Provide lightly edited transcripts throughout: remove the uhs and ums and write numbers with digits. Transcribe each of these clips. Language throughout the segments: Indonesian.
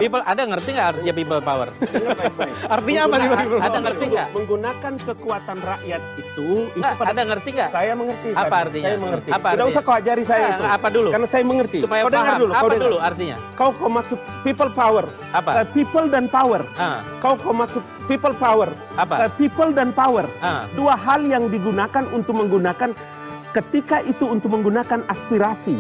People, Anda ngerti nggak artinya people power? Dengar baik-baik. Artinya apa sih Pak? Anda ngerti nggak? Menggunakan kekuatan rakyat itu Nggak, Anda ngerti nggak? Saya mengerti. Apa Fadli. artinya? Saya mengerti. Apa Tidak artinya? usah kau ajari saya itu. Apa dulu? Karena saya mengerti. Supaya Kau dengar paham. dulu. Apa Kau dengar. dulu artinya? Kau maksud people power. Apa? People dan power. Ah, Kau maksud people power. apa? People dan power. Ah, Dua hal yang digunakan untuk menggunakan ketika itu untuk menggunakan aspirasi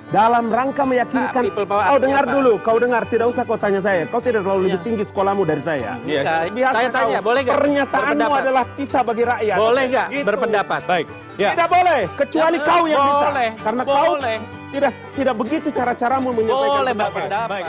dalam rangka meyakinkan. Nah, people power Kau artinya dengar apa? dulu, kau dengar, tidak usah kau tanya saya. Kau tidak terlalu lebih Iya. tinggi sekolahmu dari saya. Enggak. Biasa Saya tanya, kau, boleh nggak? Pernyataanmu Berpendapat. adalah kita bagi rakyat. Boleh nggak Gitu. berpendapat? Baik. Ya. Tidak boleh, kecuali Ya, kau yang bisa. boleh. Karena Boleh. kau tidak begitu cara-caramu menyampaikan Boleh pendapat. berpendapat.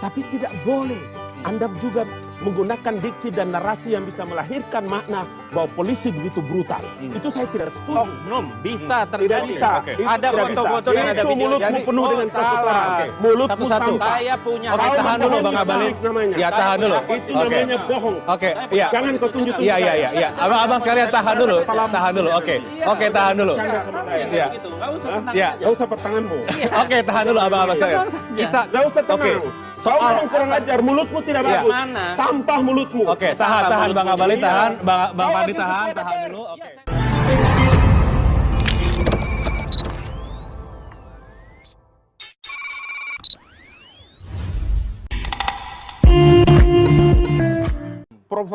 Tapi tidak boleh Anda juga menggunakan diksi dan narasi yang bisa melahirkan makna bahwa polisi begitu brutal. Itu saya tidak setuju. Oknum bisa Tidak terjadi. bisa. Oke. Itu Ada tidak bisa. foto-foto dan ada Itu video. mulutmu Jadi, penuh dengan salah. kotoran. Oke. Mulutmu Satu-satu. sampah. Saya punya. Oke, Kau tahan dulu membohongi Bang Abalin. publik namanya. Ya, tahan dulu. Itu Oke. namanya bohong. Oke, iya. Jangan kau tunjuk-tunjuk. Iya, iya, iya, iya. Abang sekalian tahan dulu. Tahan dulu. Oke. Oke, tahan dulu. Canda sama saya. Iya. Gitu. Nggak usah tenang Iya. aja. Gak usah pertanganmu. Oke, tahan dulu abang-abang sekalian. Kita Gak usah tenang. Oke. Kau memang kurang ajar, mulutmu tidak Iya. bagus. Mana? Sampah mulutmu. Oke, tahan Bang Abalin, Iya. tahan. Bang Kau Fadli lagi tahan ketua DPR. dulu. Oke.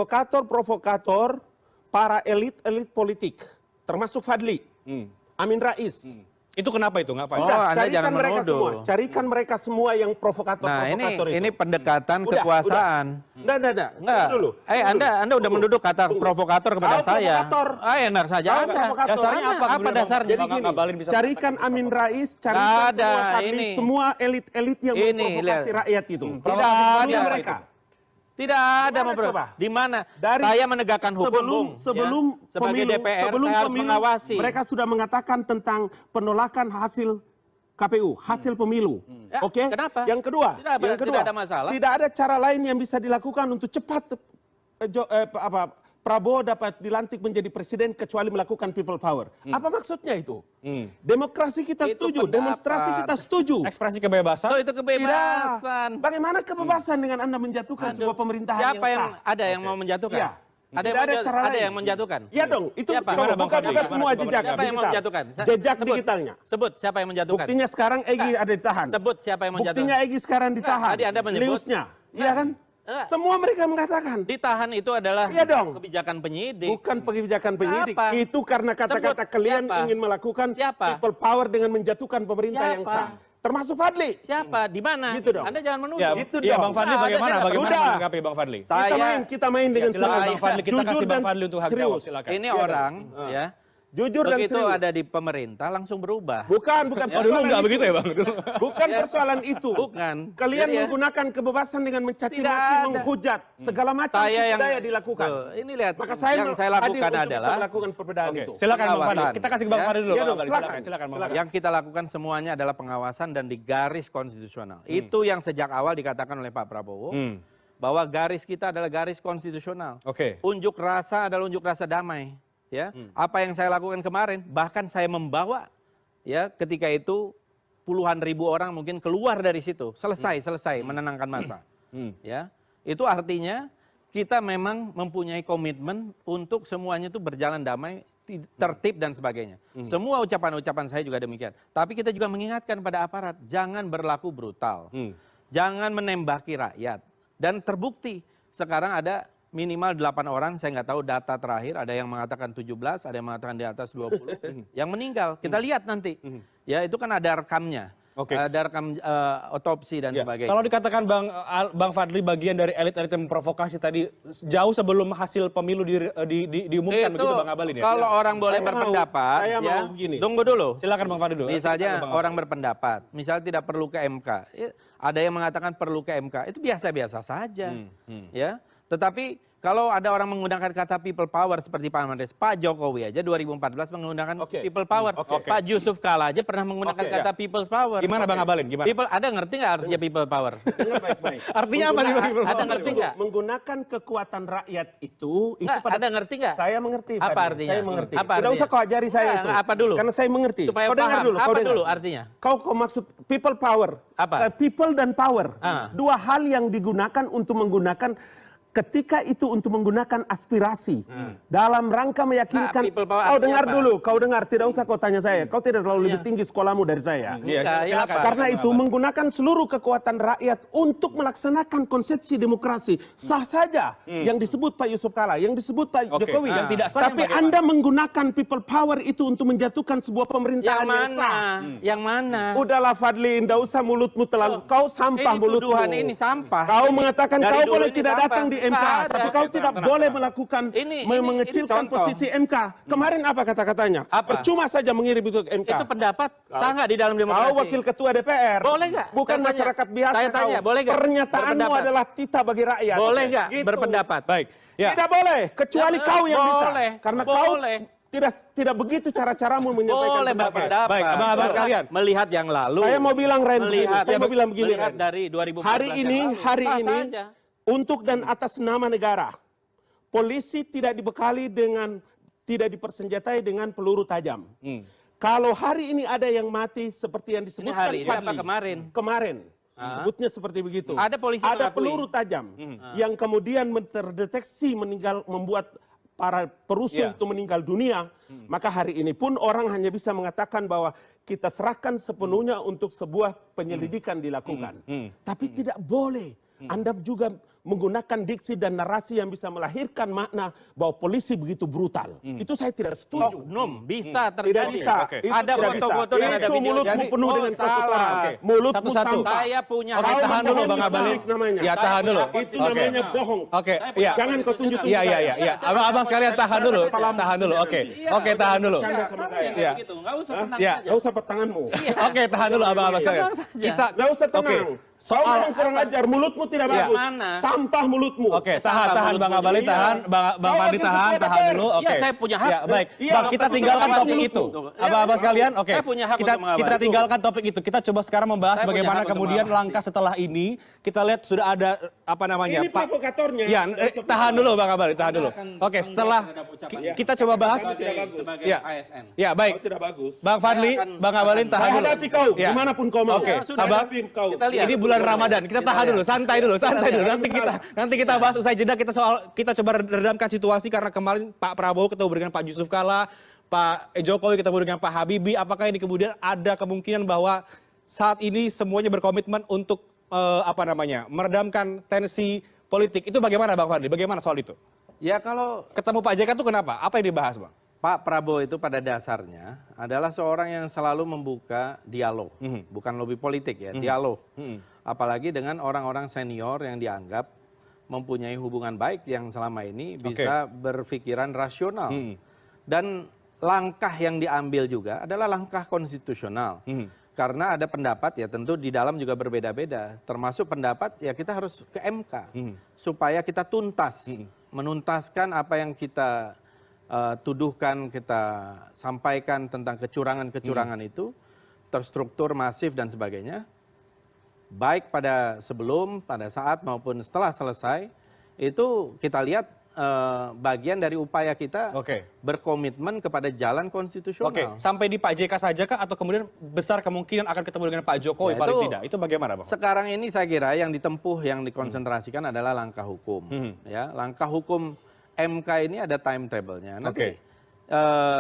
Provokator-provokator para elit-elit politik, termasuk Fadli, Amin Rais. Itu kenapa itu? Ngapain? Oh, Anda carikan jangan mereka menuduh. semua. Carikan mereka semua yang Nah, provokator-provokator itu. ini pendekatan Udah, kekuasaan. Enggak. Enggak. Tunggu dulu. Anda udah Tunggu. menuduh kata Tunggu. provokator kepada Kau saya. provokator. Enak saja Kau Anda. provokator. Dasarnya apa? Apa kemudian dasarnya? Jadi Bang gini, Abalin bisa carikan Amin Rais, Nggak carikan ada, semua Fadli, ini. semua elit-elit yang Ini, memprovokasi lihat. rakyat itu. Tidak Bunuh ada. mereka. Tidak ada Di mana mau coba? Di mana? Dari Saya menegakkan hukum, Bung, sebelum ya. Sebagai pemilu, DPR sebelum saya harus pemilu, mengawasi. mereka sudah mengatakan tentang penolakan hasil KPU, hasil pemilu. Ya, Oke? kenapa? Yang kedua, Tidak ada masalah. tidak ada cara lain yang bisa dilakukan untuk cepat Prabowo dapat dilantik menjadi presiden kecuali melakukan people power. Apa maksudnya itu? Demokrasi kita Itu setuju, pendapat. demonstrasi kita setuju. ekspresi kebebasan. Oh, itu kebebasan. Tidak. Bagaimana kebebasan dengan Anda menjatuhkan Aduh, sebuah pemerintahan siapa yang yang sah? ada yang mau menjatuhkan? Iya. Ada Tidak ada cara ada lain. yang menjatuhkan? Iya dong, itu Siapa? coba Gimana, Bang buka Fadli? buka Gimana semua coba jejak Siapa yang mau digital. menjatuhkan? Jejak Sebut. digitalnya. Sebut siapa yang menjatuhkan? Buktinya sekarang Egy ada ditahan. Sebut siapa yang menjatuhkan? Buktinya Egy sekarang ditahan. tadi Anda menyebut. Liusnya, iya kan? Semua mereka mengatakan. Ditahan itu adalah Iya dong. kebijakan penyidik. Bukan kebijakan penyidik. Apa? Itu karena kata-kata Sebut. kalian Siapa? ingin melakukan Siapa? people power dengan menjatuhkan pemerintah yang Siapa? sah. Termasuk Fadli. Siapa? Di mana? Gitu dong. Anda jangan menuduh. Ya, Itu iya, dong. Bang Fadli Nah, ada bagaimana? saya nggak Bagaimana perlu. menanggapi Bang Fadli? Kita main dengan Silakan senang. Bang Fadli, kita Jujur kasih Bang dan Fadli untuk hak jawab. serius. Silakan. Ini Iya orang dong. ya. Jujur dan Begitu serius. ada di pemerintah langsung berubah. Bukan Oh, dulu persoalan nggak itu. begitu ya Bang? Dulu. Bukan persoalan itu. Bukan. Kalian Jadi ya, menggunakan kebebasan dengan mencaci Tidak maki, ada. menghujat, segala macam saya yang daya dilakukan. Tuh, ini lihat. Maka saya yang saya hadir lakukan untuk bisa adalah melakukan perbedaan Oke, itu. silakan Bang Fadli. Pengawasan. Kita kasih ke Bang Ya? Fadli dulu. Iya Bang dong, Abalin. silakan. Silakan Bang Silakan. Fadli. Yang kita lakukan semuanya adalah pengawasan dan di garis konstitusional. Itu yang sejak awal dikatakan oleh Pak Prabowo bahwa garis kita adalah garis konstitusional. Oke. Unjuk rasa adalah unjuk rasa damai. Ya, apa yang saya lakukan kemarin, bahkan saya membawa, ya, ketika itu puluhan ribu orang mungkin keluar dari situ, selesai menenangkan massa. Ya, itu artinya kita memang mempunyai komitmen untuk semuanya itu berjalan damai, tertib dan sebagainya. Semua ucapan-ucapan saya juga demikian. Tapi kita juga mengingatkan pada aparat, jangan berlaku brutal, jangan menembaki rakyat. Dan terbukti sekarang ada minimal 8 orang, saya nggak tahu data terakhir, ada yang mengatakan 17, ada yang mengatakan di atas 20, yang meninggal. Kita lihat nanti. Ya, itu kan ada rekamnya. Oke. Ada rekam otopsi dan Ya, sebagainya. kalau dikatakan Bang Fadli bagian dari elit-elit yang memprovokasi tadi jauh sebelum hasil pemilu diumumkan itu, begitu Bang Abalin ya? kalau orang boleh Saya berpendapat, saya ya, mau begini. tunggu dulu. Silakan Bang Fadli dulu. Misalnya Bang orang berpendapat, misalnya tidak perlu ke MK. Ada yang mengatakan perlu ke MK, itu biasa-biasa saja. Ya. Tetapi Kalau ada orang menggunakan kata people power seperti Pak Mendes, Pak Jokowi aja 2014 menggunakan people power. Pak Yusuf Kala aja pernah menggunakan kata people's power. Gimana Bang Abalin? Gimana? Ada ngerti nggak artinya people power? Dengar baik-baik. Artinya apa sih people power? Ada ngerti nggak? Menggunakan kekuatan rakyat itu Ada ngerti nggak? Saya mengerti. Apa Fadli. artinya? Saya mengerti. Apa Tidak artinya? usah kau ajari saya itu. Apa dulu? Karena saya mengerti. Supaya Kau dengar paham. dulu. Apa Kau dengar dulu artinya? Kau maksud people power. Apa? People dan power. Ah. Dua hal yang digunakan untuk menggunakan ketika itu untuk menggunakan aspirasi dalam rangka meyakinkan. people power Kau artinya dengar apa? dulu, kau dengar. Tidak usah kau tanya saya. Kau tidak terlalu lebih tinggi sekolahmu dari saya. Iya, Enggak, ya silakan. apa? Karena itu menggunakan seluruh kekuatan rakyat untuk melaksanakan konsepsi demokrasi. Sah saja yang disebut Pak Yusuf Kala, yang disebut Pak Jokowi. Yang tidak sah Tapi yang bagaimana? Anda menggunakan people power itu untuk menjatuhkan sebuah Yang pemerintahan yang mana? sah. Yang mana? Udahlah Fadli, tidak usah mulutmu terlalu. Kau sampah Ini mulutmu. tuduhan ini sampah. Kau mengatakan Dari kau dulu boleh ini tidak sampah. datang di MK, Nggak ada. tapi kau tidak boleh melakukan Ini mengecilkan contoh. posisi MK. Kemarin apa kata-katanya? Apa? Percuma saja mengirim itu ke MK. Itu pendapat sah nggak di dalam demokrasi? Kau wakil ketua DPR. Boleh nggak? Bukan Saya tanya. masyarakat biasa. Saya tanya, kau. boleh nggak? Pernyataanmu Berpendapat. adalah titah bagi rakyat. Boleh nggak Gitu. berpendapat? Baik. Ya. Tidak boleh, kecuali kau yang bisa. Boleh. Karena Boleh. kau tidak begitu cara-caramu menyampaikan Boleh pendapat. berpendapat. Baik, abang-abang sekalian. Melihat yang lalu. Saya mau bilang Ren, Melihat, saya mau bilang begini melihat Ren. dari 2014 Hari yang ini, lalu. hari Sah ini saja. untuk dan atas nama negara, polisi tidak dibekali dengan, tidak dipersenjatai dengan peluru tajam. Kalau hari ini ada yang mati seperti yang Ini disebutkan hari ini apa Fadli, kemarin? Kemarin, disebutnya seperti begitu. Ada polisi Ada mengakui. peluru tajam yang kemudian terdeteksi membuat para perusuh itu meninggal dunia. Maka hari ini pun orang hanya bisa mengatakan bahwa kita serahkan sepenuhnya untuk sebuah penyelidikan dilakukan. Tapi tidak boleh Anda juga menggunakan diksi dan narasi yang bisa melahirkan makna bahwa polisi begitu brutal. Itu saya tidak setuju. Oknum bisa Tidak terjadi. bisa. Oke. Itu Ada tidak foto-foto bisa. dan ada Itu video. mulutmu Jadi, penuh dengan salah. kotoran. Oke. Mulutmu Satu-satu. sampah. Saya punya Oke, Kau tahan dulu membohongi Bang Abalin. publik namanya. Ya, tahan dulu. Itu Oke. namanya bohong. Oke, Saya iya. Jangan kau tunjuk-tunjuk Iya, iya, saya. iya, iya. Abang sekalian tahan dulu. Tahan dulu. Oke. Iya, Oke, tahan dulu. Bercanda sama saya. Iya. Begitu. Nggak usah tenang Iya. saja. Gak usah tanganmu. Oke, tahan dulu abang-abang sekalian. Tenang saja. Kita Gak usah tenang. Kau memang kurang ajar. Mulutmu tidak Iya. bagus. Mana? Sampah mulutmu. Oke, tahan Bang mulutmu. Abalin, tahan. Bang Kau Fadli wakil tahan ketua dulu. DPR. Oke. Iya, saya punya hak. Ya, baik. Iya, Bang, kita tapi tinggalkan tidak topik mulutmu. itu. Abang-abang sekalian, oke. Saya punya hak Kita untuk mengawal. kita tinggalkan topik itu. Kita coba sekarang membahas Saya punya bagaimana hak untuk kemudian mengawasi. langkah setelah ini. Kita lihat sudah ada apa namanya? Ini provokatornya. Ya, tahan dulu Bang Abalin, tahan dulu. Oke, setelah kita coba bahas. Sebagai Ya. ASN. Ya, Kau baik. tidak bagus. Bang Fadli, Bang Abalin tahan Saya dulu. hadapi kau. Ya. Dimanapun kau mau. Oke, Saya sabar. hadapi kau. Kita lihat. Ini bulan Ramadan, kita tahan dulu, santai dulu. Nanti kita bahas usai jeda. Kita coba redamkan situasi karena kemarin Pak Prabowo ketemu dengan Pak Yusuf Kala, Pak Jokowi ketemu dengan Pak Habibie. Apakah ini kemudian ada kemungkinan bahwa saat ini semuanya berkomitmen untuk meredamkan tensi politik? Itu bagaimana Bang Fadli? Bagaimana soal itu? Ya kalau Ketemu Pak JK itu kenapa? Apa yang dibahas, Bang? Pak Prabowo itu pada dasarnya adalah seorang yang selalu membuka dialog, bukan lobby politik ya, dialog. Apalagi dengan orang-orang senior yang dianggap mempunyai hubungan baik yang selama ini bisa berpikiran rasional. Dan langkah yang diambil juga adalah langkah konstitusional. Karena ada pendapat ya tentu di dalam juga berbeda-beda. Termasuk pendapat ya kita harus ke MK supaya kita tuntas, menuntaskan apa yang kita tuduhkan, kita sampaikan tentang kecurangan-kecurangan itu terstruktur, masif dan sebagainya. Baik pada sebelum, pada saat maupun setelah selesai, itu kita lihat bagian dari upaya kita berkomitmen kepada jalan konstitusional. Oke, sampai di Pak JK saja kah atau kemudian besar kemungkinan akan ketemu dengan Pak Jokowi Ya, paling itu tidak? Itu bagaimana, Bang? Sekarang ini saya kira yang ditempuh, yang dikonsentrasikan adalah langkah hukum. Ya, langkah hukum MK ini ada timetable-nya. Nanti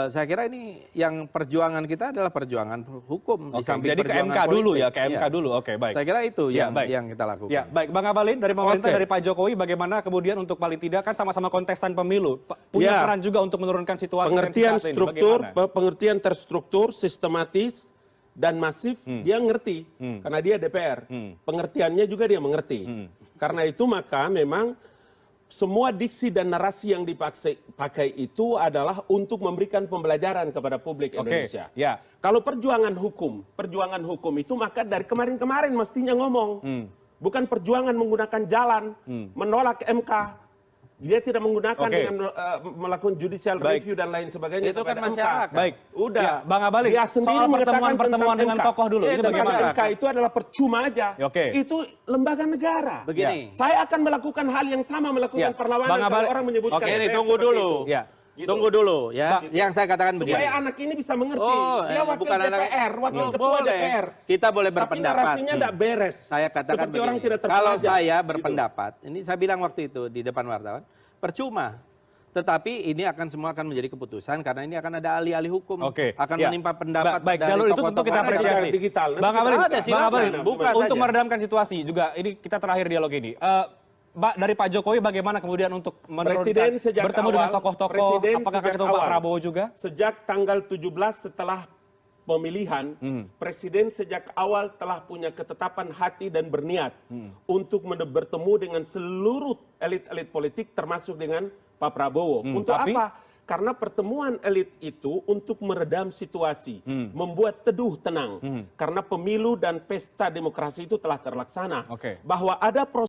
saya kira ini yang perjuangan kita adalah perjuangan hukum. Di samping jadi ke perjuangan MK dulu politik. ya, ke MK dulu. Oke, baik. Saya kira itu Ya, baik. yang kita lakukan. Ya, baik. Bang Abalin, dari pemerintah, dari Pak Jokowi, bagaimana kemudian untuk paling tidak kan sama-sama kontestan pemilu, punya peran juga untuk menurunkan situasi pengertian saat ini. struktur, Bagaimana? pengertian terstruktur, sistematis dan masif, dia ngerti karena dia DPR. Pengertiannya juga dia mengerti. Karena itu maka memang semua diksi dan narasi yang dipakai itu adalah untuk memberikan pembelajaran kepada publik Indonesia. Ya. Kalau perjuangan hukum itu maka dari kemarin-kemarin mestinya ngomong. Bukan perjuangan menggunakan jalan, menolak MK. Dia tidak menggunakan Oke. dengan melakukan judicial Baik. review dan lain sebagainya. Itu kan kepada MK. masyarakat. Baik. Udah. Ya, Bang Abalin, Dia sendiri soal mengatakan pertemuan-pertemuan tentang dengan MK. tokoh dulu. Ini Tentang bagaimana? MK itu adalah percuma aja. Oke. Itu lembaga negara. Begini. Saya akan melakukan hal yang sama, melakukan Ya. perlawanan Bang kalau Abalin- orang menyebutkan Oke, ini DPR tunggu seperti dulu. itu. Ya. Gitu. Tunggu dulu ya. Bang, Yang saya katakan begini. Supaya anak ini bisa mengerti. Oh, Dia wakil bukan anak- DPR, wakil Oh, ketua boleh. DPR. Kita boleh Tapi berpendapat. narasinya tidak beres. Saya katakan Seperti orang begini, tidak kalau terpelajar. saya Gitu. berpendapat, ini saya bilang waktu itu di depan wartawan, percuma. Tetapi ini akan semua akan menjadi keputusan karena ini akan ada ahli-ahli hukum, Oke, akan ya. menimpa pendapat Baik, dari jalur itu tentu tokoh-tokoh kita agama. apresiasi. digital. Nanti Bang kita Abalin, ada, Bang silakan. Abalin, Buka untuk saja. meredamkan situasi juga, ini kita terakhir dialog ini. Dari Pak Jokowi bagaimana kemudian untuk Presiden sejak bertemu awal, dengan tokoh-tokoh, Presiden apakah sejak ketemu Pak awal. Prabowo juga? Sejak tanggal 17 setelah pemilihan, Presiden sejak awal telah punya ketetapan hati dan berniat untuk bertemu dengan seluruh elit-elit politik termasuk dengan Pak Prabowo. Untuk tapi- apa? Karena pertemuan elit itu untuk meredam situasi, membuat teduh tenang. Karena pemilu dan pesta demokrasi itu telah terlaksana. Oke. Bahwa ada proses